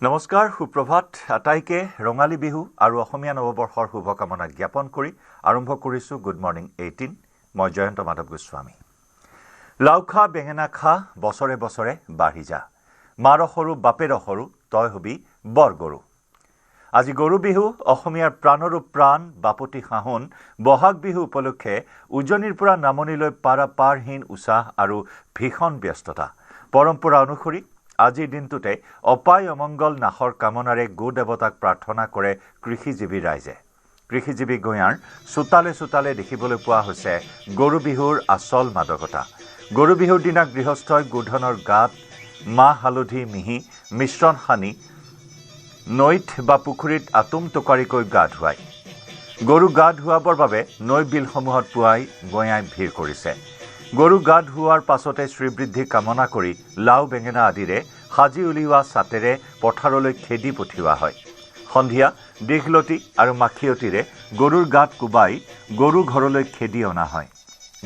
নমস্কাৰ সুপ্ৰভাত আটাইকে ৰঙালী বিহু আৰু অসমীয়া নৱবৰ্ষৰ শুভকামনা জ্ঞাপন কৰি আৰম্ভ কৰিছো গুড মৰ্নিং 18 মই জয়ন্ত মাধৱ গোস্বামী লাও খা বেঙেনা খা বছৰে বছৰে বাঢ়ি যা মাৰ সৰু বাপেৰ সৰু তই হবি বৰ গৰু আজি গৰু বিহু অসমীয়াৰ প্ৰাণৰ প্ৰাণ বাপতি খাহন বহাগ বিহু উপলক্ষে উজনিৰ পৰা নামনিলৈ পাৰহীন উৎসাহ আৰু ভীষণ ব্যস্ততা পৰম্পৰা অনুসৰি আজিৰ দিনটোতে অপায় অমংগল নাশৰ কামনাৰে গো দেৱতাক প্ৰাৰ্থনা কৰে কৃষিজীৱী ৰাইজে কৃষিজীৱী গঞাৰ চোতালে চোতালে দেখিবলৈ পোৱা হৈছে গৰু বিহুৰ আচল মাদকতা গৰু বিহুৰ দিনা গৃহস্থই গোধনৰ গাত মাহ হালধি মিহি মিশ্ৰণ সানি নৈত বা পুখুৰীত আতুম টুকাৰিকৈ গা ধুৱায় গৰু গা ধুৱাবৰ বাবে নৈ বিলসমূহত পুৱাই গঞাই ভিৰ কৰিছে গৰু গা ধুৱাৰ পাছতে শ্ৰীবৃদ্ধি কামনা কৰি লাও বেঙেনা আদিৰে সাজি উলিওৱা ছাতেৰে পথাৰলৈ খেদি পঠিওৱা হয় সন্ধিয়া দীঘলতি আৰু মাখিয়তিৰে গৰুৰ গাত কুবাই গৰু ঘৰলৈ খেদি অনা হয়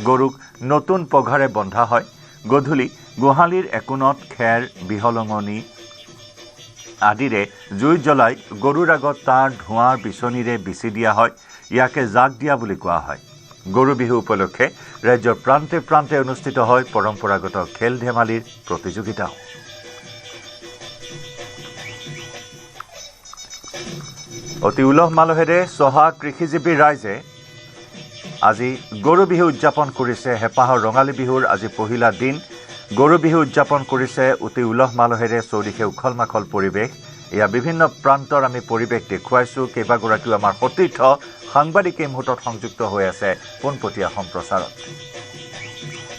গৰুক নতুন পঘাৰে বন্ধা হয় গধূলি গোহালিৰ একোণত খেৰ বিহলঙনি আদিৰে জুই জ্বলাই গৰুৰ আগত তাৰ ধোঁৱাৰ বিচনীৰে বিচি দিয়া হয় ইয়াকে জাক দিয়া বুলি কোৱা হয় গৰু বিহু উপলক্ষে ৰাজ্যৰ প্ৰান্তে প্ৰান্তে অনুষ্ঠিত হয় পৰম্পৰাগত খেল ধেমালিৰ প্ৰতিযোগিতাও অতি উলহ মালহেৰে চহা কৃষিজীৱী ৰাইজে আজি গৰু বিহু উদযাপন কৰিছে হেঁপাহৰ ৰঙালী বিহুৰ আজি পহিলা দিন গৰু বিহু উদযাপন কৰিছে অতি উলহ মালহেৰে চৌদিশে উখল মাখল পৰিৱেশ এয়া বিভিন্ন প্ৰান্তৰ আমি পৰিৱেশ দেখুৱাইছোঁ কেইবাগৰাকীও আমাৰ সতীৰ্থ সাংবাদিক এই মুহূৰ্তত সংযুক্ত হৈ আছে পোনপটীয়া সম্প্ৰচাৰত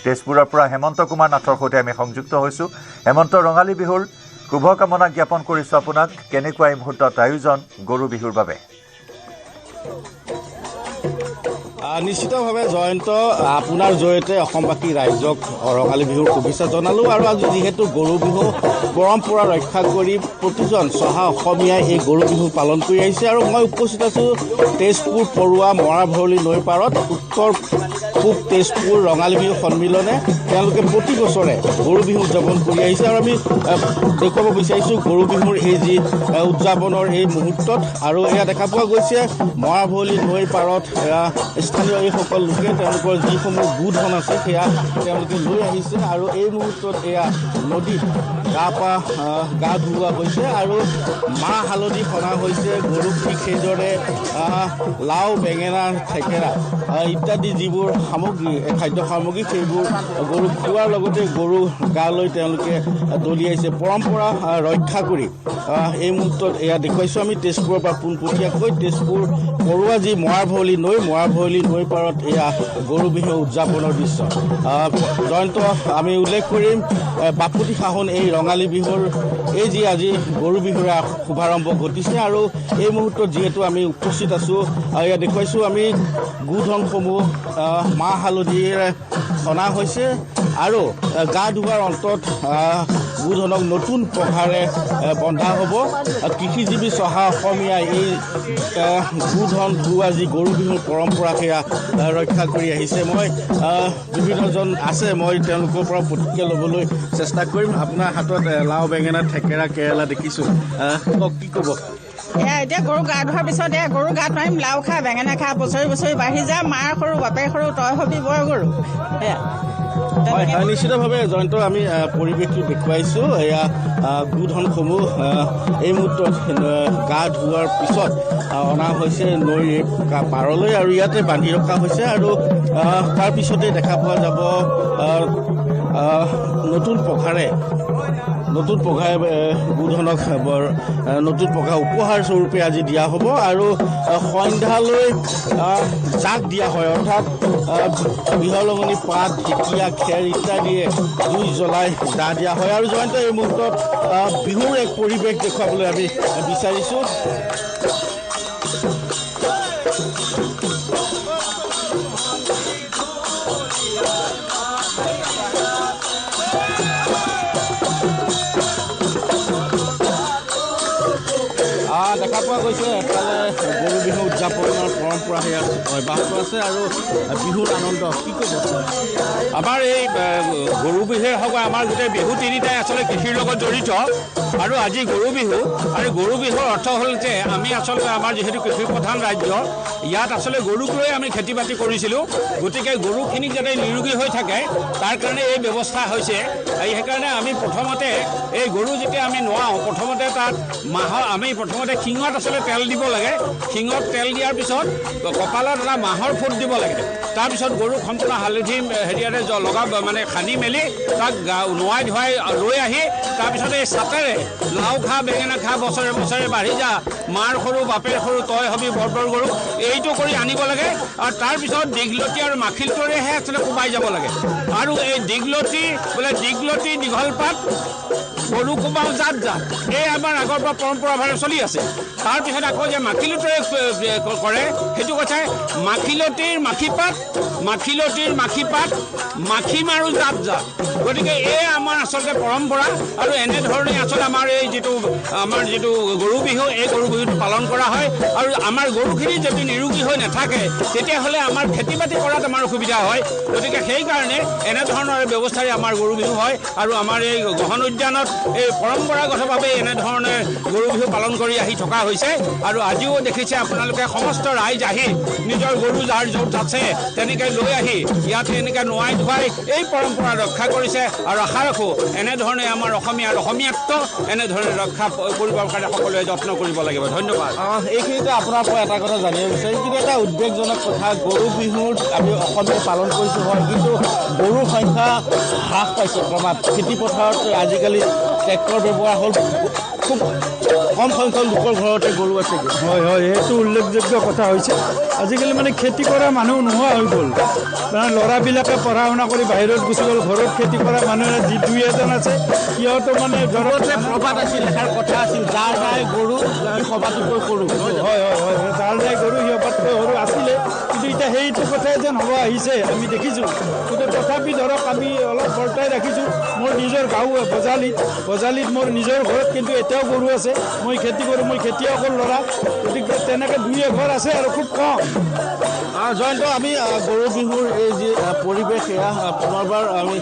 তেজপুৰৰ পৰা হেমন্ত কুমাৰ নাথৰ সৈতে আমি সংযুক্ত হৈছোঁ হেমন্ত ৰঙালী বিহুৰ শুভকামনা জ্ঞাপন কৰিছোঁ আপোনাক কেনেকুৱা এই মুহূৰ্তত আয়োজন গৰু বিহুৰ বাবে নিশ্চিতভাৱে জয়ন্ত আপোনাৰ জৰিয়তে অসমবাসী ৰাইজক ৰঙালী বিহুৰ শুভেচ্ছা জনালোঁ আৰু আজি যিহেতু গৰু বিহু পৰম্পৰা ৰক্ষা কৰি প্ৰতিজন চহা অসমীয়াই এই গৰু বিহু পালন কৰি আহিছে আৰু মই উপস্থিত আছোঁ তেজপুৰ পৰুৱা মৰা ভৰলী নৈ পাৰত উত্তৰ পূব তেজপুৰ ৰঙালী বিহু সন্মিলনে তেওঁলোকে প্ৰতি বছৰে গৰু বিহু উদযাপন কৰি আহিছে আৰু আমি দেখুৱাব বিচাৰিছোঁ গৰু বিহুৰ এই যি উদযাপনৰ এই মুহূৰ্তত আৰু এয়া দেখা পোৱা গৈছে মৰা ভৰলী নৈ পাৰত স্থানীয় এইসকল লোকে তেওঁলোকৰ যিসমূহ গোধন আছে সেয়া তেওঁলোকে লৈ আহিছে আৰু এই মুহূৰ্তত এয়া নদীত গা ধুওৱা হৈছে আৰু মাহ হালধি সনা হৈছে গৰুক ঠিক সেইদৰে লাও বেঙেনা থেকেৰা ইত্যাদি যিবোৰ সামগ্ৰী খাদ্য সামগ্ৰী সেইবোৰ গৰুক খোৱাৰ লগতে গৰু গালৈ তেওঁলোকে দলিয়াইছে পৰম্পৰা ৰক্ষা কৰি এই মুহূৰ্তত এয়া দেখুৱাইছোঁ আমি তেজপুৰৰ পৰা পোনপটীয়াকৈ তেজপুৰ পৰুৱা যি মৰা ভৰলী নৈ পাৰত এয়া গৰু বিহু উদযাপনৰ দৃশ্য জয়ন্ত আমি উল্লেখ কৰিম বাপুতি খাহন এই ৰঙালী বিহুৰ এই যি আজি গৰু বিহুৰ শুভাৰম্ভ ঘটিছে আৰু এই মুহূৰ্তত যিহেতু আমি উপস্থিত আছোঁ এয়া দেখুৱাইছোঁ আমি গোধনসমূহ মাহ হালধিৰে সনা হৈছে আৰু গা ধুৱাৰ অন্তত গোধনক নতুন পঘাৰে বন্ধা হ'ব কৃষিজীৱী চহা অসমীয়াই এই গোধন ধুওৱা যি গৰু বিহুৰ পৰম্পৰা সেয়া ৰক্ষা কৰি আহিছে মই বিভিন্নজন আছে মই তেওঁলোকৰ পৰা প্ৰতিক্ৰিয়া ল'বলৈ চেষ্টা কৰিম আপোনাৰ হাতত লাও বেঙেনা থেকেৰা কেৰেলা দেখিছোঁ কি ক'ব এতিয়া গৰু গা ধোৱাৰ পিছত গৰু গাত মাৰিম লাও খা বেঙেনা খা বছৰি বছৰি বাঢ়ি যা মাৰ সৰু বাপেৰ সৰু তই হবি বৰ গৰু হয় নিশ্চিতভাৱে জয়ন্ত আমি পৰিৱেশটো দেখুৱাইছোঁ এয়া গোধনসমূহ এই মুহূৰ্তত গা ধোৱাৰ পিছত অনা হৈছে নৈৰ পাৰলৈ আৰু ইয়াতে বান্ধি ৰখা হৈছে আৰু তাৰপিছতে দেখা পোৱা যাব নতুন পঘাৰে গোধনক নতুন পঘা উপহাৰ স্বৰূপে আজি দিয়া হ'ব আৰু সন্ধ্যালৈ জাক দিয়া হয় অৰ্থাৎ বিহলঙনি পাত ঢেকীয়া খেৰ ইত্যাদিৰে জুই জ্বলাই দা দিয়া হয় আৰু জয়ন্ত এই মুহূৰ্তত বিহুৰ এক পৰিৱেশ দেখুৱাবলৈ আমি বিচাৰিছোঁ দেখা পোৱা গৈছে এফালে গৰু বিহু উদযাপনৰ পৰম্পৰা সেয়া অব্যাহত আছে আৰু বিহুৰ আনন্দ কি ক'ব আমাৰ এই গৰু বিহুৱে হওক বা আমাৰ গোটেই বিহু তিনিটাই আচলতে কৃষিৰ লগত জড়িত আৰু আজি গৰু বিহু আৰু গৰু বিহুৰ অৰ্থ হ'ল যে আমি আচলতে আমাৰ যিহেতু কৃষি প্ৰধান ৰাজ্য ইয়াত আচলতে গৰুক লৈ আমি খেতি বাতি কৰিছিলোঁ গতিকে গৰুখিনিক যাতে নিৰোগী হৈ থাকে তাৰ কাৰণে এই ব্যৱস্থা হৈছে সেইকাৰণে আমি প্ৰথমতে এই গৰু যেতিয়া আমি নোৱাওঁ প্ৰথমতে তাত আমি প্ৰথমতে শিঙত আচলতে তেল দিব লাগে শিঙত তেল দিয়াৰ পিছত কপালত এটা মাহৰ ফুট দিব লাগে তাৰপিছত গৰুক সম্পূৰ্ণ হালধি হেৰিয়াৰে মানে সানি মেলি তাক নোৱাই ধুৱাই লৈ আহি তাৰপিছত এই চাটেৰে লাও খা বেঙেনা খা বছৰে বছৰে বাঢ়ি যা মাৰ সৰু বাপেৰ সৰু তই হবি বৰবৰ গৰু এইটো কৰি আনিব লাগে আৰু তাৰপিছত দীঘলতি আৰু মাখিলটোৰেহে আচলতে কোবাই যাব লাগে আৰু এই দীঘলতি দীঘল পাত গৰু কোবাও জাত জাত এই আমাৰ আগৰ পৰা পৰম্পৰাভাৱে চলি আছে তাৰপিছত আকৌ যে মাখিলতিৰে কৰে সেইটো কথাই মাখিলতিৰ মাখিপাত মাখি মাৰো জাত জাত গতিকে এই আমাৰ আচলতে পৰম্পৰা আৰু এনেধৰণে আচলতে আমাৰ যিটো গৰু বিহু এই গৰু বিহুটো পালন কৰা হয় আৰু আমাৰ গৰুখিনি যদি নিৰোগী হৈ নাথাকে তেতিয়াহ'লে আমাৰ খেতি বাতি কৰাত আমাৰ অসুবিধা হয় গতিকে সেইকাৰণে এনেধৰণৰ ব্যৱস্থাৰে আমাৰ গৰু বিহু হয় আৰু আমাৰ এই গহন উদ্যানত এই পৰম্পৰাগতভাৱে এনেধৰণে গৰু বিহু পালন কৰি আহি থকা হৈছে আৰু আজিও দেখিছে আপোনালোকে সমস্ত ৰাইজ আহি নিজৰ গৰু যাৰ য'ত আছে তেনেকৈ লৈ আহি ইয়াত এনেকৈ নোৱাই ধুৱাই এই পৰম্পৰা ৰক্ষা কৰিছে আৰু আশা ৰাখোঁ এনেধৰণে আমাৰ অসমীয়াত্ব এনেধৰণে ৰক্ষা কৰিবৰ কাৰণে সকলোৱে যত্ন কৰিব লাগিব ধন্যবাদ এইখিনিতে আপোনাৰ পৰা এটা কথা জানিব বিচাৰিম কিন্তু এটা উদ্বেগজনক কথা গৰু বিহুত আমি অসমীয়া পালন কৰিছোঁ হয় কিন্তু গৰুৰ সংখ্যা হ্ৰাস পাইছে ক্ৰমাৎ খেতি পথাৰত আজিকালি ট্ৰেক্টৰ ব্যৱহাৰ হ'ল খুব কম সংখ্যক লোকৰ ঘৰতে গৰু আছে হয় হয় সেইটো উল্লেখযোগ্য কথা হৈছে আজিকালি মানে খেতি কৰা মানুহ নোহোৱা হৈ গ'ল মানে ল'ৰাবিলাকে পঢ়া শুনা কৰি বাহিৰত গুচি গ'ল ঘৰত খেতি কৰা মানুহ যি দুই এজন আছে সিহঁতো মানে ঘৰতে প্ৰবাদ আছিল এষাৰ কথা আছিল যাৰ নাই গৰু সবাতোকৈ সৰু হয় হয় হয় যাৰ নাই গৰু সিহঁতকৈ সৰু আছিলে কিন্তু এতিয়া সেইটো কথাই যেন হ'ব আহিছে আমি দেখিছোঁ কিন্তু তথাপি ধৰক আমি অলপ বৰ্তাই ৰাখিছোঁ মোৰ নিজৰ গাঁও বজালিত মোৰ নিজৰ ঘৰত কিন্তু এতিয়াও গৰু আছে মই খেতি কৰোঁ মই খেতিয়কৰ ল'ৰা গতিকে তেনেকৈ দুই এঘৰ আছে আৰু খুব কম জয়ন্ত আমি গৰু বিহুৰ এই যি পৰিৱেশ সেয়া পুনৰবাৰ আমি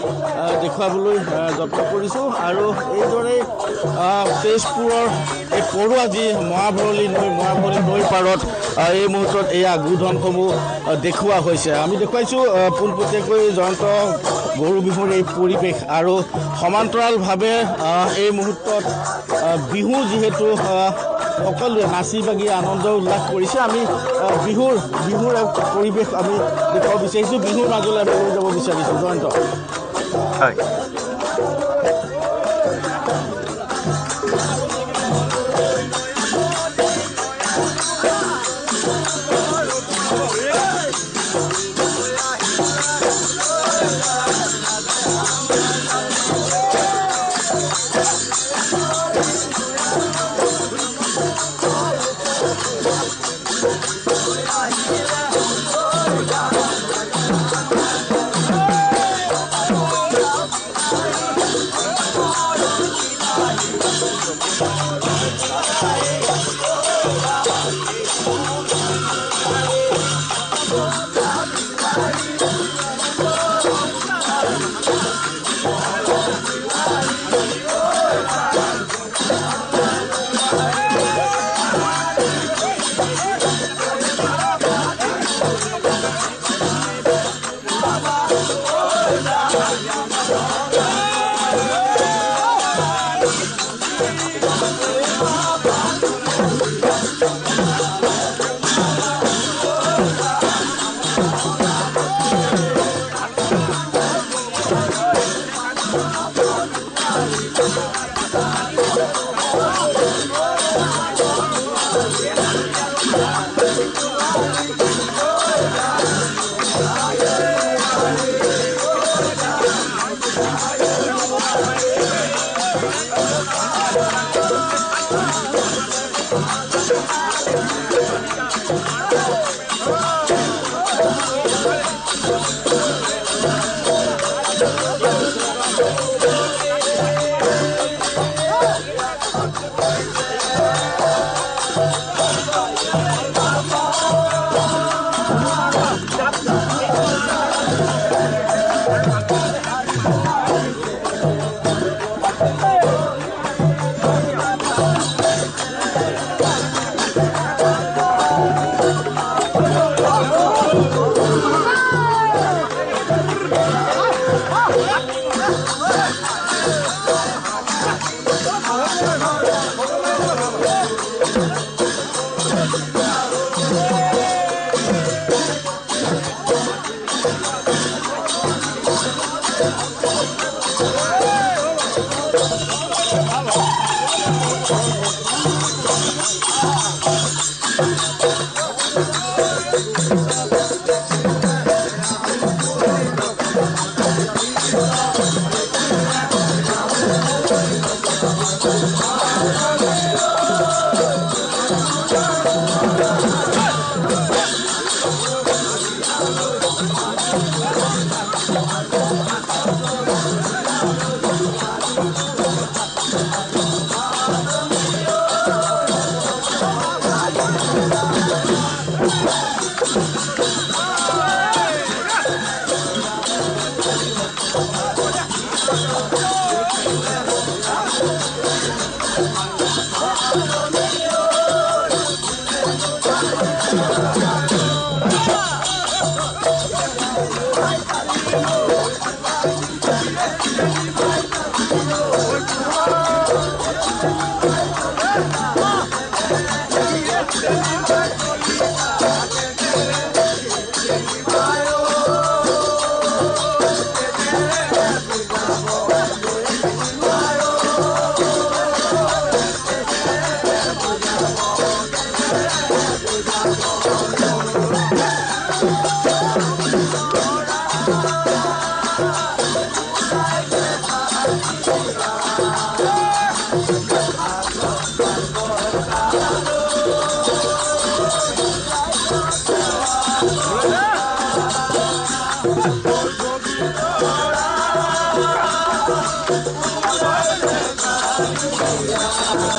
দেখুৱাবলৈ যত্ন কৰিছোঁ আৰু এইদৰে তেজপুৰৰ এই পৰুৱা যি মহাভৰলী নৈ পাৰত এই মুহূৰ্তত এয়া গোধনসমূহ দেখুওৱা হৈছে আমি দেখুৱাইছোঁ পোনপটীয়াকৈ জয়ন্ত গৰু বিহুৰ এই পৰিৱেশ আৰু সমান্তৰালভাৱে এই মুহূৰ্তত বিহু যিহেতু সকলোৱে নাচি বাগি আনন্দ উল্লাস কৰিছে আমি বিহুৰ পৰিৱেশ আমি দেখুৱাব বিচাৰিছোঁ বিহুৰ মাজলৈ আমি লৈ যাব বিচাৰিছোঁ জয়ন্ত হয় Thank you.